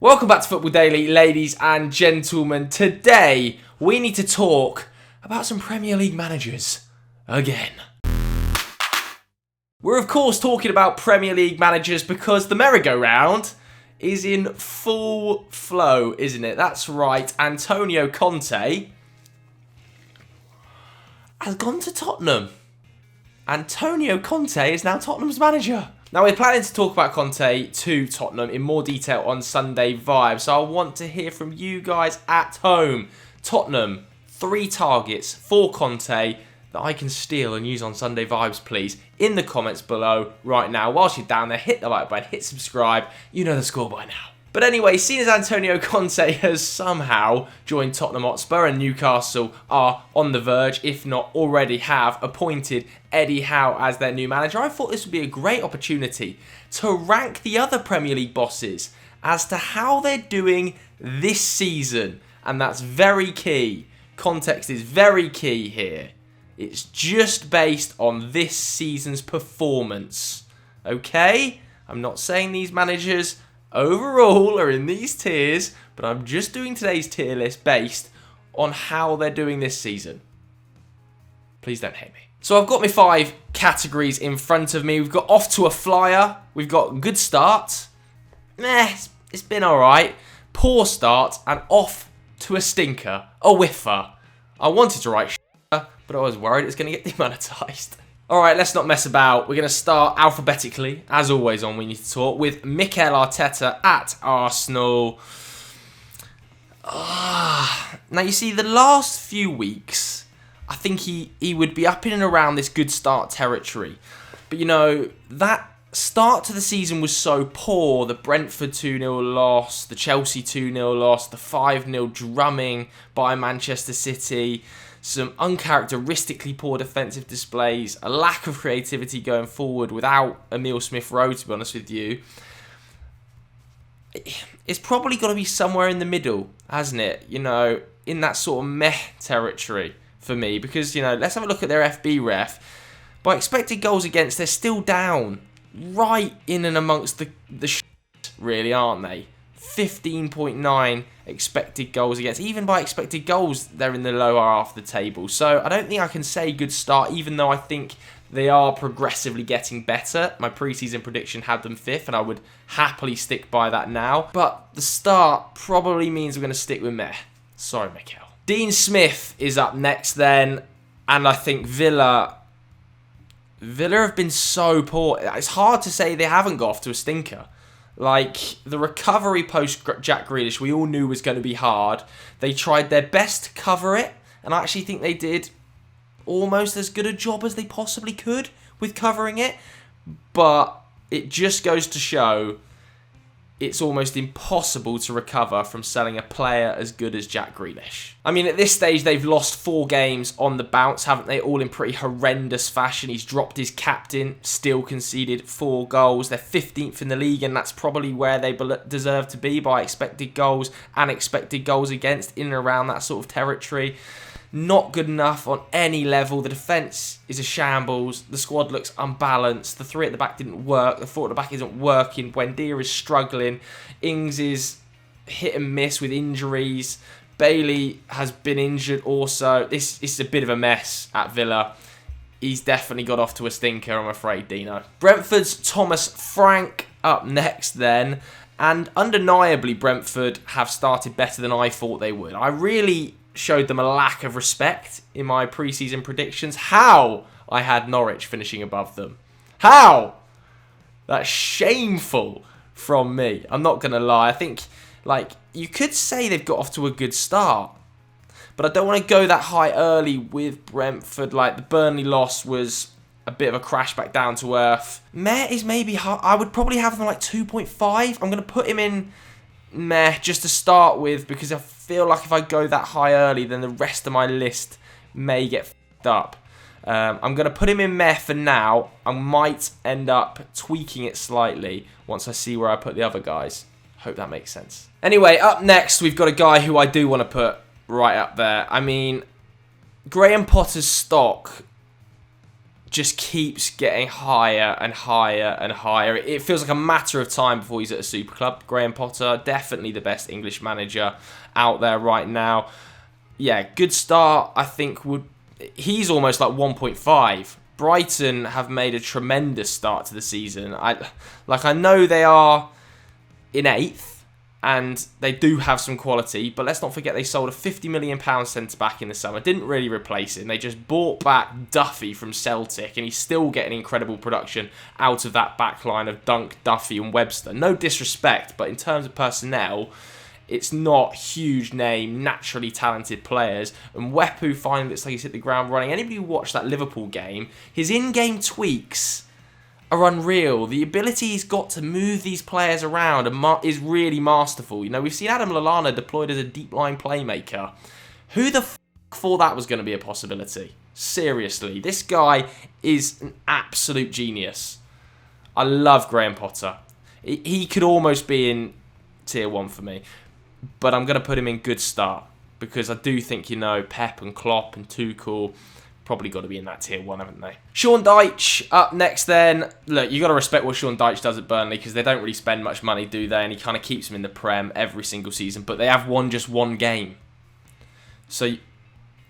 Welcome back to Football Daily, ladies and gentlemen. Today, we need to talk about some Premier League managers again. We're of course talking about Premier League managers because the merry-go-round is in full flow, isn't it? That's right, Antonio Conte has gone to Tottenham. Antonio Conte is now Tottenham's manager. Now, we're planning to talk about Conte to Tottenham in more detail on Sunday Vibes, so I want to hear from you guys at home. Tottenham, 3 targets for Conte that I can steal and use on Sunday Vibes, please, in the comments below right now. Whilst you're down there, hit the like button, hit subscribe. You know the score by now. But anyway, seeing as Antonio Conte has somehow joined Tottenham Hotspur and Newcastle are on the verge, if not already have, appointed Eddie Howe as their new manager, I thought this would be a great opportunity to rank the other Premier League bosses as to how they're doing this season. And that's very key. Context is very key here. It's just based on this season's performance. Okay? I'm not saying these managers overall are in these tiers, but I'm just doing today's tier list based on how they're doing this season. Please don't hate me. So I've got my 5 categories in front of me. We've got off to a flyer. We've got good start. It's been alright. Poor start. And off to a stinker. A whiffer. I wanted to write but I was worried it was going to get demonetised. Alright, let's not mess about. We're going to start alphabetically, as always on We Need to Talk, with Mikel Arteta at Arsenal. Now, you see, the last few weeks, I think he would be up in and around this good start territory. But, you know, that start to the season was so poor. The Brentford 2-0 loss, the Chelsea 2-0 loss, the 5-0 drumming by Manchester City, some uncharacteristically poor defensive displays, a lack of creativity going forward without Emile Smith-Rowe, to be honest with you. It's probably got to be somewhere in the middle, hasn't it? You know, in that sort of meh territory for me. Because, you know, let's have a look at their FB ref. By expected goals against, they're still down. Right in and amongst the shit, really, aren't they? 15.9 expected goals against. Even by expected goals, they're in the lower half of the table. So I don't think I can say good start, even though I think they are progressively getting better. My preseason prediction had them 5th, and I would happily stick by that now. But the start probably means we're going to stick with meh. Sorry, Mikel. Dean Smith is up next then, and I think Villa have been so poor. It's hard to say they haven't got off to a stinker. Like, the recovery post Jack Grealish, we all knew was going to be hard. They tried their best to cover it, and I actually think they did almost as good a job as they possibly could with covering it. But it just goes to show it's almost impossible to recover from selling a player as good as Jack Grealish. I mean, at this stage, they've lost 4 games on the bounce, haven't they? All in pretty horrendous fashion. He's dropped his captain, still conceded 4 goals. They're 15th in the league, and that's probably where they deserve to be by expected goals and expected goals against, in and around that sort of territory. Not good enough on any level. The defence is a shambles. The squad looks unbalanced. The 3 at the back didn't work. The 4 at the back isn't working. Buendia is struggling. Ings is hit and miss with injuries. Bailey has been injured also. This is a bit of a mess at Villa. He's definitely got off to a stinker, I'm afraid, Dino. Brentford's Thomas Frank up next then. And undeniably, Brentford have started better than I thought they would. I really showed them a lack of respect in my preseason predictions. How I had Norwich finishing above them. How? That's shameful from me. I'm not going to lie. I think, like, you could say they've got off to a good start. But I don't want to go that high early with Brentford. Like, the Burnley loss was a bit of a crash back down to earth. Meh is maybe hard. I would probably have them like 2.5. I'm going to put him in meh just to start with, because I feel like if I go that high early, then the rest of my list may get f***ed up. I'm going to put him in meh for now. I might end up tweaking it slightly once I see where I put the other guys. Hope that makes sense. Anyway, up next, we've got a guy who I do want to put right up there. I mean, Graham Potter's stock just keeps getting higher and higher and higher. It feels like a matter of time before he's at a super club. Graham Potter, definitely the best English manager out there right now. Yeah, good start, I think. He's almost like 1.5. Brighton have made a tremendous start to the season. I know they are in 8th, and they do have some quality, but let's not forget they sold a £50 million centre-back in the summer. Didn't really replace him. They just bought back Duffy from Celtic, and he's still getting incredible production out of that back line of Dunk, Duffy and Webster. No disrespect, but in terms of personnel, it's not huge name, naturally talented players. And Wepu finally looks like he's hit the ground running. Anybody who watched that Liverpool game, his in-game tweaks are unreal. The ability he's got to move these players around is really masterful. You know, we've seen Adam Lallana deployed as a deep line playmaker. Who the thought that was going to be a possibility? Seriously, this guy is an absolute genius. I love Graham Potter. He could almost be in tier 1 for me, but I'm going to put him in good start because I do think, Pep and Klopp and Tuchel probably got to be in that tier 1, haven't they? Sean Dyche up next then. Look, you got to respect what Sean Dyche does at Burnley because they don't really spend much money, do they? And he kind of keeps them in the Prem every single season, but they have won just one game. So,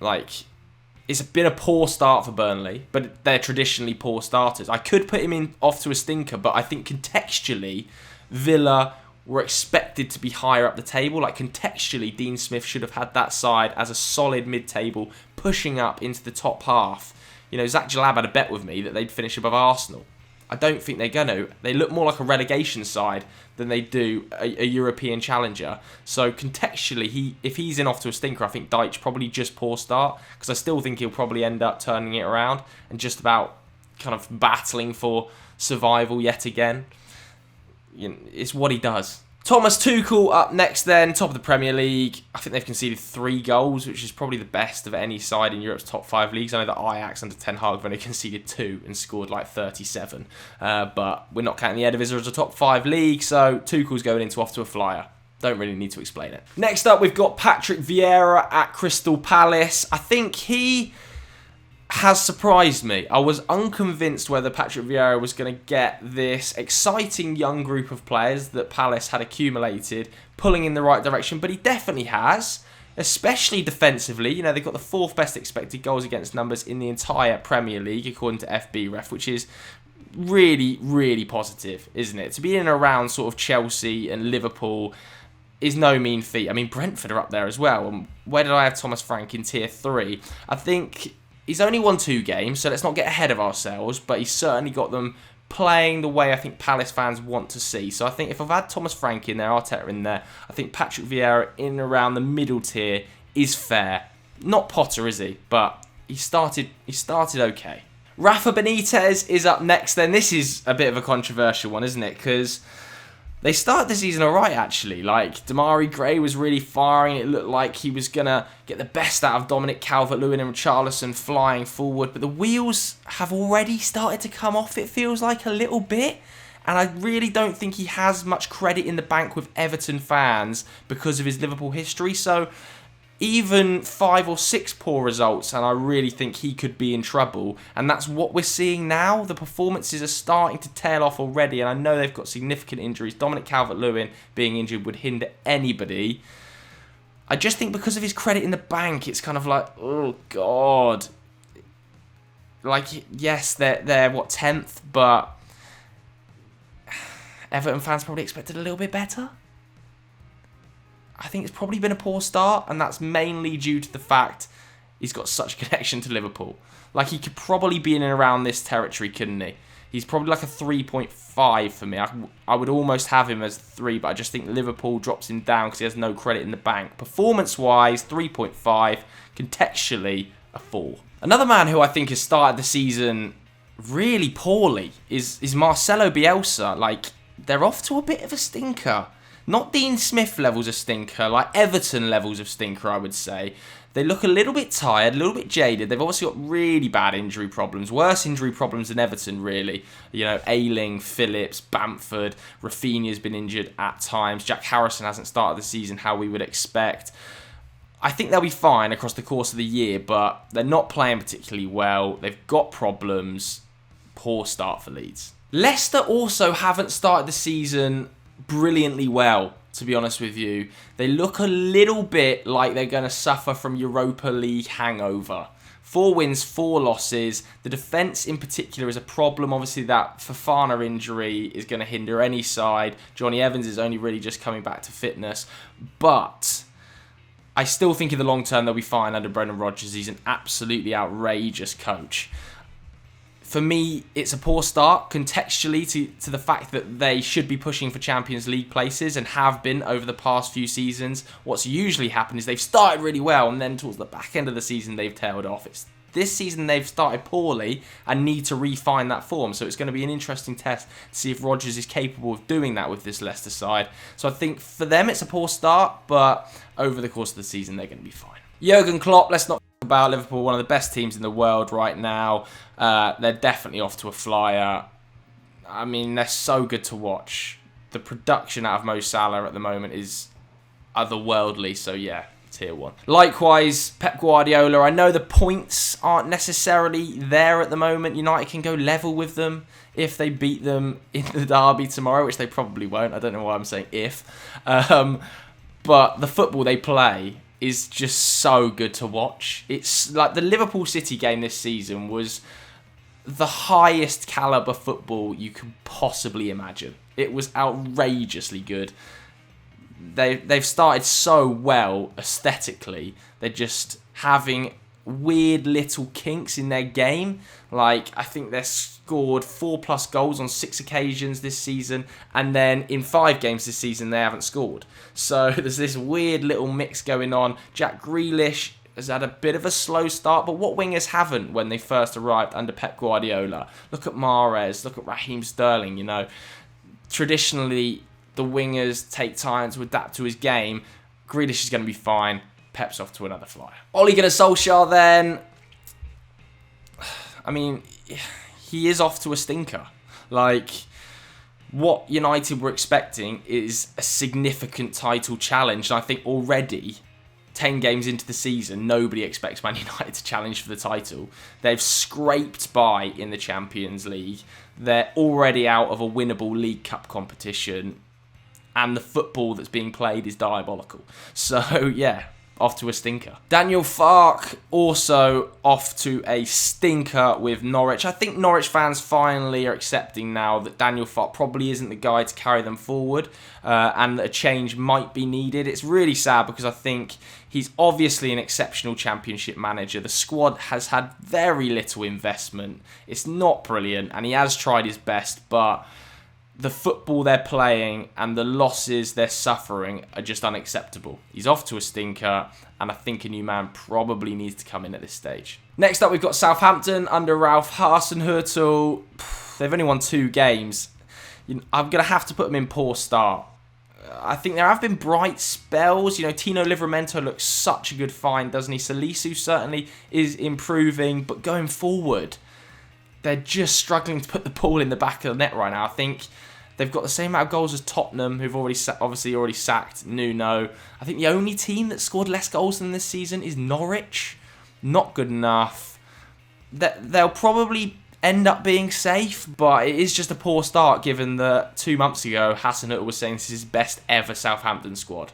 it's been a poor start for Burnley, but they're traditionally poor starters. I could put him in off to a stinker, but I think contextually, Villa were expected to be higher up the table. Contextually, Dean Smith should have had that side as a solid mid-table, pushing up into the top half. Zach Jalab had a bet with me that they'd finish above Arsenal. I don't think they're going to. They look more like a relegation side than they do a European challenger. So contextually, if he's in off to a stinker, I think Dyche probably just poor start, because I still think he'll probably end up turning it around and just about kind of battling for survival yet again. It's what he does. Thomas Tuchel up next then, top of the Premier League. I think they've conceded 3 goals, which is probably the best of any side in Europe's top 5 leagues. I know that Ajax under Ten Hag have only conceded 2 and scored 37. But we're not counting the Eredivisie as a top 5 league, so Tuchel's going into off to a flyer. Don't really need to explain it. Next up, we've got Patrick Vieira at Crystal Palace. I think he has surprised me. I was unconvinced whether Patrick Vieira was going to get this exciting young group of players that Palace had accumulated pulling in the right direction, but he definitely has, especially defensively. They've got the 4th best expected goals against numbers in the entire Premier League, according to FBref, which is really, really positive, isn't it? To be in and around sort of Chelsea and Liverpool is no mean feat. I mean, Brentford are up there as well. And where did I have Thomas Frank in tier 3? I think he's only won 2 games, so let's not get ahead of ourselves, but he's certainly got them playing the way I think Palace fans want to see. So I think if I've had Thomas Frank in there, Arteta in there, I think Patrick Vieira in and around the middle tier is fair. Not Potter, is he? But he started okay. Rafa Benitez is up next then. This is a bit of a controversial one, isn't it? Because they started the season alright, actually. Damari Gray was really firing. It looked like he was going to get the best out of Dominic Calvert-Lewin and Richarlison flying forward. But the wheels have already started to come off, it feels like, a little bit. And I really don't think he has much credit in the bank with Everton fans because of his Liverpool history. So even 5 or 6 poor results, and I really think he could be in trouble. And that's what we're seeing now. The performances are starting to tail off already, and I know they've got significant injuries. Dominic Calvert-Lewin being injured would hinder anybody. I just think because of his credit in the bank, it's kind of like, oh, God. Yes, they're 10th, but Everton fans probably expected a little bit better. I think it's probably been a poor start, and that's mainly due to the fact he's got such a connection to Liverpool. He could probably be in and around this territory, couldn't he? He's probably a 3.5 for me. I would almost have him as 3, but I just think Liverpool drops him down because he has no credit in the bank. Performance-wise, 3.5. Contextually, a 4. Another man who I think has started the season really poorly is Marcelo Bielsa. They're off to a bit of a stinker. Not Dean Smith levels of stinker, Everton levels of stinker, I would say. They look a little bit tired, a little bit jaded. They've obviously got really bad injury problems, worse injury problems than Everton, really. Ayling, Phillips, Bamford, Rafinha's been injured at times. Jack Harrison hasn't started the season how we would expect. I think they'll be fine across the course of the year, but they're not playing particularly well. They've got problems. Poor start for Leeds. Leicester also haven't started the season brilliantly well, to be honest with you. They look a little bit like they're going to suffer from Europa League hangover. 4 wins, 4 losses. The defence in particular is a problem. Obviously, that Fofana injury is going to hinder any side. Johnny Evans is only really just coming back to fitness. But I still think in the long term they'll be fine under Brendan Rodgers. He's an absolutely outrageous coach. For me, it's a poor start contextually to the fact that they should be pushing for Champions League places and have been over the past few seasons. What's usually happened is they've started really well and then towards the back end of the season they've tailed off. This season they've started poorly and need to refine that form. So it's going to be an interesting test to see if Rodgers is capable of doing that with this Leicester side. So I think for them it's a poor start, but over the course of the season they're going to be fine. Jurgen Klopp, let's not about Liverpool, one of the best teams in the world right now. They're definitely off to a flyer. I mean, they're so good to watch. The production out of Mo Salah at the moment is otherworldly, so yeah, tier 1. Likewise, Pep Guardiola, I know the points aren't necessarily there at the moment. United can go level with them if they beat them in the derby tomorrow, which they probably won't. I don't know why I'm saying if. But the football they play is just so good to watch. It's like the Liverpool City game this season was the highest caliber football you can possibly imagine. It was outrageously good. They've started so well aesthetically. They're just having weird little kinks in their game. Like, I think they've scored 4+ goals on 6 occasions this season, and then in 5 games this season they haven't scored. So there's this weird little mix going on. Jack Grealish has had a bit of a slow start, but what wingers haven't when they first arrived under Pep Guardiola? Look at Mahrez, look at Raheem Sterling, you know. Traditionally, the wingers take time to adapt to his game. Grealish is going to be fine. Pep's off to another flyer. Ole Gunnar Solskjaer then, I mean, he is off to a stinker. Like, what United were expecting is a significant title challenge. And I think already, 10 games into the season, nobody expects Man United to challenge for the title. They've scraped by in the Champions League. They're already out of a winnable League Cup competition. And the football that's being played is diabolical. So, yeah, off to a stinker. Daniel Farke also off to a stinker with Norwich. I think Norwich fans finally are accepting now that Daniel Farke probably isn't the guy to carry them forward, and that a change might be needed. It's really sad because I think he's obviously an exceptional Championship manager. The squad has had very little investment. It's not brilliant, and he has tried his best, but the football they're playing and the losses they're suffering are just unacceptable. He's off to a stinker, and I think a new man probably needs to come in at this stage. Next up, we've got Southampton under Ralph Hasenhüttl. They've only won 2 games. I'm going to have to put them in poor start. I think there have been bright spells. You know, Tino Livramento looks such a good find, doesn't he? Salisu certainly is improving, but going forward, they're just struggling to put the ball in the back of the net right now. I think they've got the same amount of goals as Tottenham, who've obviously already sacked Nuno. I think the only team that scored less goals than this season is Norwich. Not good enough. They'll probably end up being safe, but it is just a poor start given that 2 months ago Hasenhüttl was saying this is his best ever Southampton squad.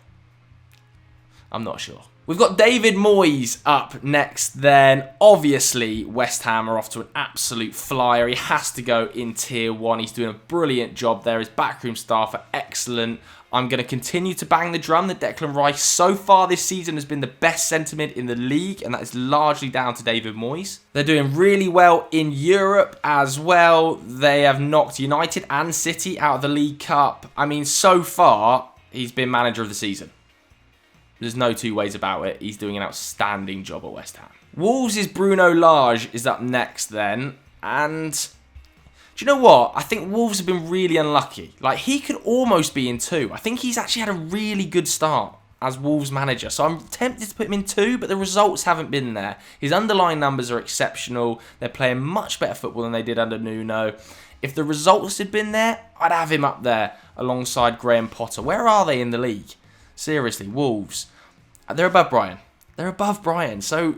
I'm not sure. We've got David Moyes up next then. Obviously, West Ham are off to an absolute flyer. He has to go in tier 1. He's doing a brilliant job there. His backroom staff are excellent. I'm going to continue to bang the drum that Declan Rice so far this season has been the best centre-mid in the league, and that is largely down to David Moyes. They're doing really well in Europe as well. They have knocked United and City out of the League Cup. I mean, so far, he's been manager of the season. There's no 2 ways about it. He's doing an outstanding job at West Ham. Wolves' Bruno Lage is up next then. And do you know what? I think Wolves have been really unlucky. Like, he could almost be in 2. I think he's actually had a really good start as Wolves manager. So I'm tempted to put him in 2, but the results haven't been there. His underlying numbers are exceptional. They're playing much better football than they did under Nuno. If the results had been there, I'd have him up there alongside Graham Potter. Where are they in the league? Seriously, Wolves. They're above Brighton. They're above Brighton. So,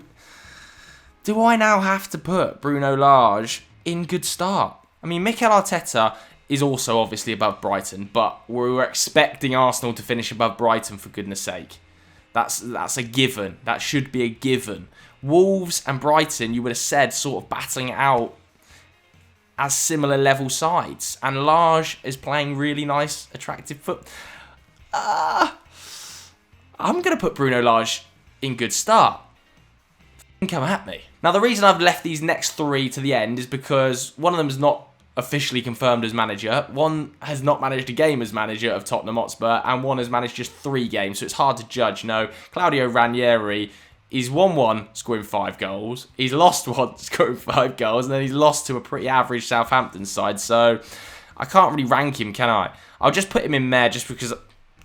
do I now have to put Bruno Lage in good start? I mean, Mikel Arteta is also obviously above Brighton, but we were expecting Arsenal to finish above Brighton, for goodness sake. That's a given. That should be a given. Wolves and Brighton, you would have said, sort of battling it out as similar level sides. And Lage is playing really nice, attractive foot. I'm going to put Bruno Lage in good start. Come at me. Now, the reason I've left these next three to the end is because one of them is not officially confirmed as manager, one has not managed a game as manager of Tottenham Hotspur, and one has managed just 3 games, so it's hard to judge. Claudio Ranieri, he's won 1, scoring 5 goals. He's lost 1, scoring 5 goals, and then he's lost to a pretty average Southampton side, so I can't really rank him, can I? I'll just put him in there just because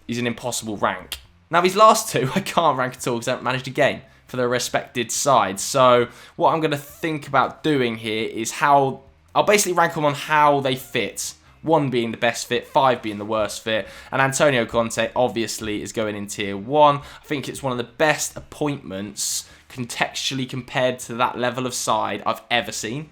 he's an impossible rank. Now, these last 2, I can't rank at all because I haven't managed a game for their respected sides. So what I'm going to think about doing here is how I'll basically rank them on how they fit. 1 being the best fit, 5 being the worst fit. And Antonio Conte obviously is going in tier 1. I think it's one of the best appointments contextually compared to that level of side I've ever seen.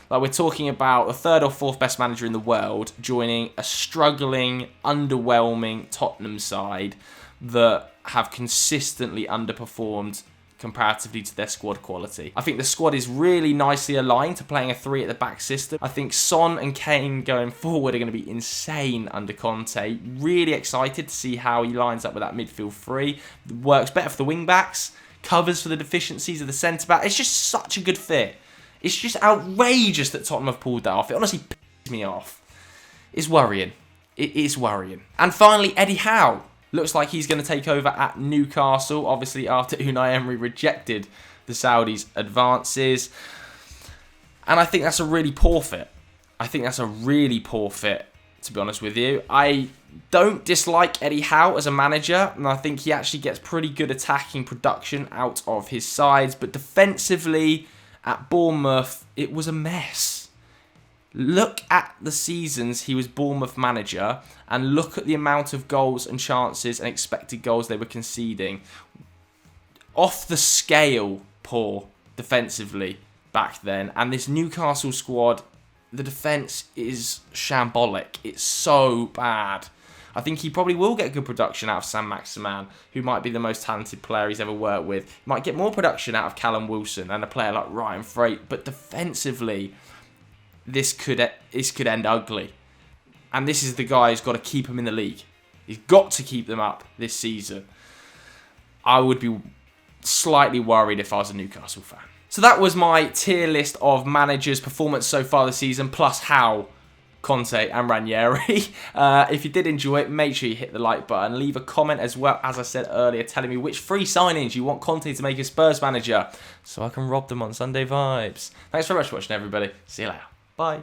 Like, we're talking about the 3rd or 4th best manager in the world joining a struggling, underwhelming Tottenham side that have consistently underperformed comparatively to their squad quality. I think the squad is really nicely aligned to playing a 3 at the back system. I think Son and Kane going forward are going to be insane under Conte. Really excited to see how he lines up with that midfield 3. Works better for the wing backs, covers for the deficiencies of the centre back. It's just such a good fit. It's just outrageous that Tottenham have pulled that off. It honestly pisses me off. It's worrying. It is worrying. And finally, Eddie Howe. Looks like he's going to take over at Newcastle, obviously after Unai Emery rejected the Saudis' advances. And I think that's a really poor fit. To be honest with you. I don't dislike Eddie Howe as a manager, and I think he actually gets pretty good attacking production out of his sides. But defensively, at Bournemouth, it was a mess. Look at the seasons he was Bournemouth manager and look at the amount of goals and chances and expected goals they were conceding. Off the scale poor defensively back then. And this Newcastle squad, the defence is shambolic. It's so bad. I think he probably will get good production out of Sam Maximan, who might be the most talented player he's ever worked with. He might get more production out of Callum Wilson and a player like Ryan Frate. But defensively, this could end ugly. And this is the guy who's got to keep them in the league. He's got to keep them up this season. I would be slightly worried if I was a Newcastle fan. So that was my tier list of managers' performance so far this season, plus Howe, Conte and Ranieri. If you did enjoy it, make sure you hit the like button. Leave a comment as well, as I said earlier, telling me which free signings you want Conte to make as Spurs manager so I can rob them on Sunday Vibes. Thanks very much for watching, everybody. See you later. Bye.